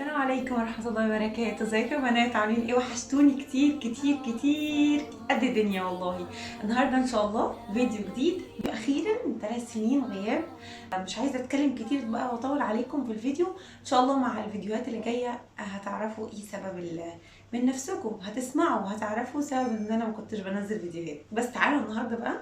السلام عليكم ورحمة الله وبركاته. ازيكم يا بنات؟ عاملين ايه؟ وحشتوني كتير كتير كتير قد الدنيا والله. النهارده ان شاء الله فيديو جديد، اخيرا من 3 سنين غياب. مش عايزه اتكلم كتير بقى واطول عليكم في الفيديو. ان شاء الله مع الفيديوهات اللي جايه هتعرفوا ايه سبب من نفسكم هتسمعوا وهتعرفوا سبب ان انا ما كنتش بنزل فيديوهات. بس تعالوا النهارده بقى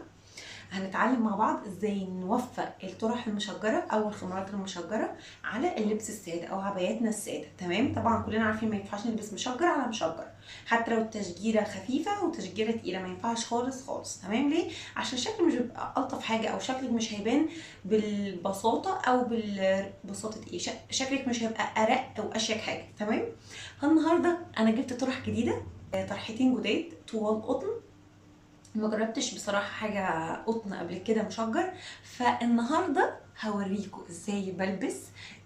هنتعلم مع بعض ازاي نوفق الطرح المشجره او الخمارات المشجره على اللبس الساده او عباياتنا الساده. تمام، طبعا كلنا عارفين ما ينفعش نلبس مشجر على مشجر، حتى لو التشجيره خفيفه وتشجيره تقيله ما ينفعش خالص خالص. تمام، ليه؟ عشان الشكل مش بيبقى الطف حاجه، او شكلك مش هيبان بالبساطه او بالبساطه ايه، شكلك مش هيبقى ارق او اشيك حاجه. تمام، فالنهارده انا جبت طرح جديده، طرحتين جداد طوال قطن. ما جربتش بصراحه حاجه قطن قبل كده مشجر، فالنهارده هوريكم ازاي بلبس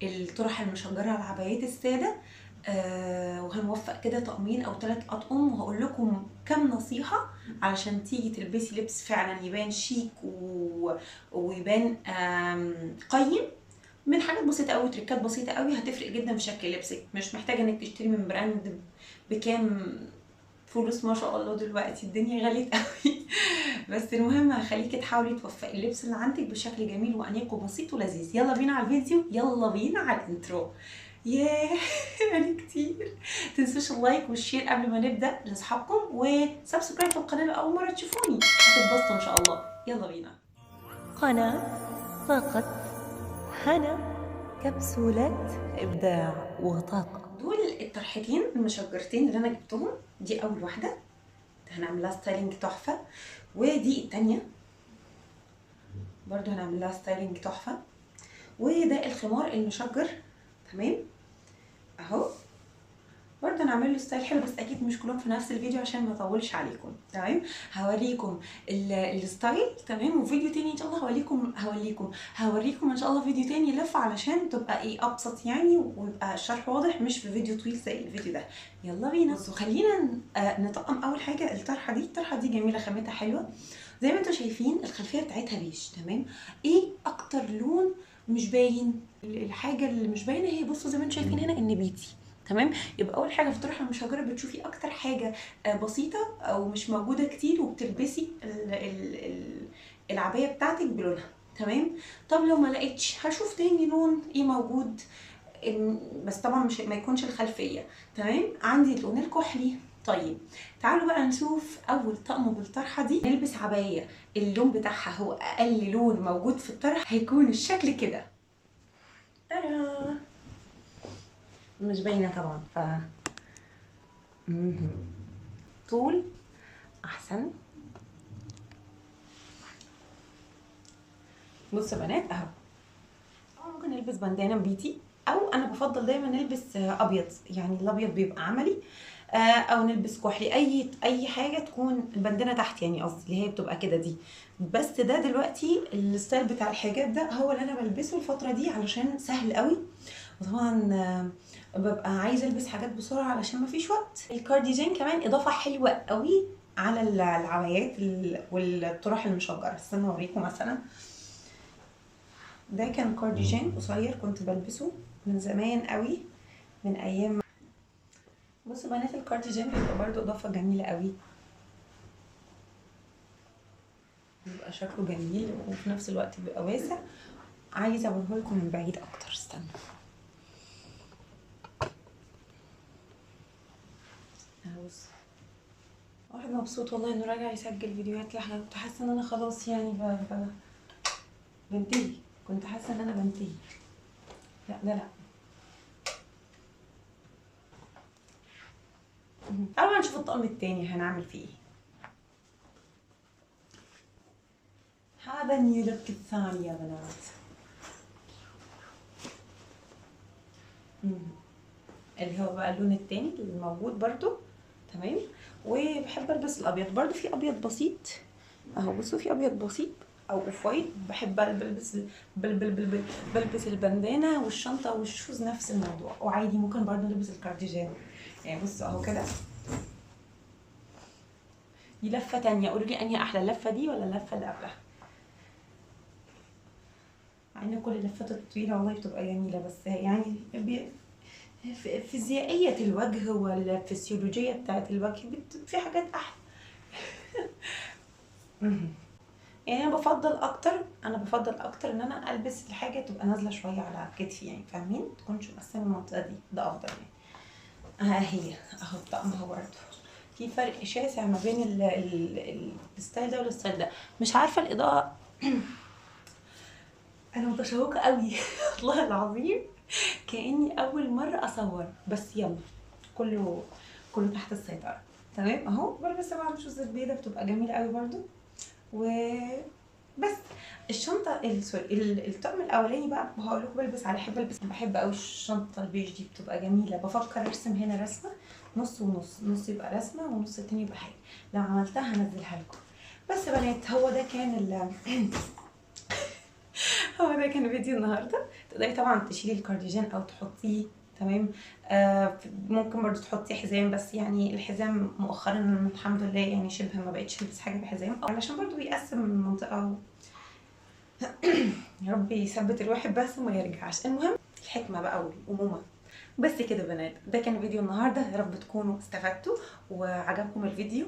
الطرح المشجره على العبايات الساده. وهنوفق كده طقمين او 3 اطقم، وهقول لكم كام نصيحه علشان تيجي تلبسي لبس فعلا يبان شيك ويبان قيم، من حاجات بسيطه قوي، تريكات بسيطه قوي هتفرق جدا في شكل لبسك. مش محتاجه انك تشتري من براند بكام فلوس، ما شاء الله دلوقتي الدنيا غليت قوي. بس المهم هخليكي تحاولي توفقي اللبس اللي عندك بشكل جميل وانيق وبسيط ولذيذ. يلا بينا على الفيديو، يلا بينا على الانترو. ياه يعني كتير. تنسوش اللايك والشير قبل ما نبدا لاصحابكم، وسبسكرايب في القناه لو اول مره تشوفوني، هتتبسطوا ان شاء الله. يلا بينا. قناة طاقة هنا، كبسولات إبداع وطاقة. دول الطرحتين المشجرتين اللي انا جبتهم. دي اول واحده هنعملها ستايلينج تحفه، ودي التانيه برضو هنعمل لها ستايلينج تحفه. وده الخمار المشجر. تمام اهو، برضه هنعمل له ستايل حلو، بس اكيد مش كلهم في نفس الفيديو عشان ما اطولش عليكم. تمام، هوريكم الستايل. تمام، وفيديو تاني ان شاء الله هوريكم ان شاء الله فيديو تاني لفه علشان تبقى ايه ابسط يعني، ويبقى الشرح واضح مش في فيديو طويل زي الفيديو ده. يلا بينا. بصوا خلينا نطقم اول حاجه الطرحه دي جميله، خامتها حلوه زي ما انتم شايفين. الخلفيه بتاعتها بيج. تمام، ايه اكتر لون مش باين؟ الحاجه اللي مش باينه هي، بصوا زي ما انتم شايفين هنا النبيتي. تمام، يبقى اول حاجه في الطرحه المشجره بتشوفي اكتر حاجه بسيطه او مش موجوده كتير، وبتلبسي العبايه بتاعتك بلونها. تمام، طب لو ما لقيتش هشوف تاني لون ايه موجود، بس طبعا مش ما يكونش الخلفيه. تمام، عندي اللون الكحلي. طيب تعالوا بقى نشوف اول طقم بالطرحه دي. نلبس عبايه اللون بتاعها هو اقل لون موجود في الطرح، هيكون الشكل كده. ترى مش باينه طبعا، طول احسن. بصوا يا بنات اهو، ممكن نلبس بندانه بيتي، او انا بفضل دايما نلبس ابيض، يعني الابيض بيبقى عملي. او نلبس كحلي، اي حاجه تكون البندانه تحت، يعني قصدي اللي هي بتبقى كده دي. بس ده دلوقتي الستايل بتاع الحجاب ده هو اللي انا بلبسه الفتره دي علشان سهل قوي. وطبعا ببقى عايزه البس حاجات بسرعه علشان ما فيش وقت. الكارديجان كمان اضافه حلوه قوي على العبايات والطرح المشجره. استنى اوريكم مثلا. ده كان كارديجان قصير كنت بلبسه من زمان قوي، من ايام. بصوا بنات، الكارديجان بيبقى برضو اضافه جميله قوي، بيبقى شكله جميل وفي نفس الوقت بيبقى واسع. عايزه اوريه لكم من بعيد اكتر، استنى. اهو بص، واحد مبسوط والله انه راجع يسجل فيديوهات لحاجه. كنت حاسه ان انا خلاص يعني بنتهي، كنت حاسه ان انا بنتهي. لا ده لا. تعالوا نشوف الطقم التاني هنعمل فيه ايه. هذا النيو لوك الثاني يا بنات. اللي هو بقى اللون التاني اللي موجود برضو. تمام، وبحب البس الابيض برضو، في ابيض بسيط اهو. بصوا في ابيض بسيط او اوف وايت. بحب بلبس بلبس البندانه والشنطه والشوز نفس الموضوع، وعادي ممكن برضو نلبس الكارديجان. يعني بصوا اهو كده. دي لفه تانية، قولوا لي انهي احلى، اللفه دي ولا اللفه اللي قبلها؟ مع ان كل اللفات الطويله والله بتبقى جميله، بس يعني فيزيائية الوجه والفسيولوجية بتاعت الوجه في حاجات أحلى. يعني انا بفضل اكتر ان انا البس الحاجه تبقى نازله شويه على كتفي، يعني فاهمين، تكونش مقسمه المنطقه دي، ده افضل يعني. ها هي اهو الطقم اهو برضه في فرق شاسع ما بين الستايل ده والستايل ده. مش عارفه الاضاءه انا متشوقه قوي والله العظيم كاني اول مره اصور، بس يلا كله تحت السيطره. تمام اهو بلبس طبعا شوز البيضه بتبقى جميله قوي برضو. وبس الشنطه الطقم الاولاني بقى هقول لكم بلبس على بحب قوي الشنطه البيج دي، بتبقى جميله. بفكر ارسم هنا رسمه نص ونص، نص يبقى رسمه ونص التاني يبقى حاجه. لو عملتها هنزلها لكم. بس يا بنات هو ده كان هو ده كان فيديو النهارده. تقدري طبعا تشيلي الكارديجان او تحطيه، تمام. ممكن برضو تحطي حزام، بس يعني الحزام مؤخرا الحمد لله يعني شبه ما بقتش البس حاجه بحزام، علشان برضو بيقسم المنطقه يا رب يثبت الواحد بس وما يرجعش. المهم الحكمه بقى والامومه. بس كده بنات، ده كان فيديو النهارده، يا رب تكونوا استفدتوا وعجبكم الفيديو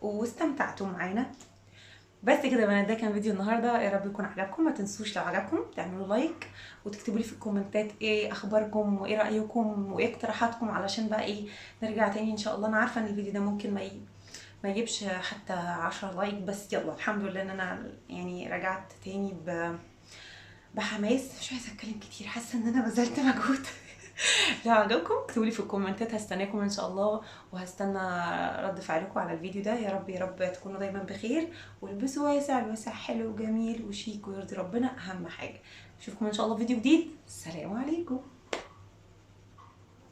واستمتعتوا معانا. بس كده يا بنات، ده كان فيديو النهارده، يا رب يكون عجبكم. ما تنسوش لو عجبكم تعملوا لايك وتكتبوا لي في الكومنتات ايه اخباركم وايه رايكم وايه اقتراحاتكم، علشان بقى ايه نرجع تاني ان شاء الله. انا عارفه ان الفيديو ده ممكن ما يجيبش حتى 10 لايك، بس يلا الحمد لله ان انا يعني رجعت تاني بحماس. مش عايزه اتكلم كتير، حاسه ان انا بذلت مجهود. لو عجبكم اكتبوا لي في الكومنتات، هستناكم ان شاء الله، وهستنى رد فعلكم على الفيديو ده. يا رب يا رب تكونوا دايما بخير، والبسوا واسع، الواسع حلو وجميل وشيك ويرضي ربنا، اهم حاجه. اشوفكم ان شاء الله في فيديو جديد. السلام عليكم.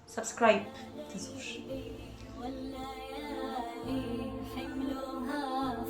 سبسكرايب متنسوش. والليالي حملها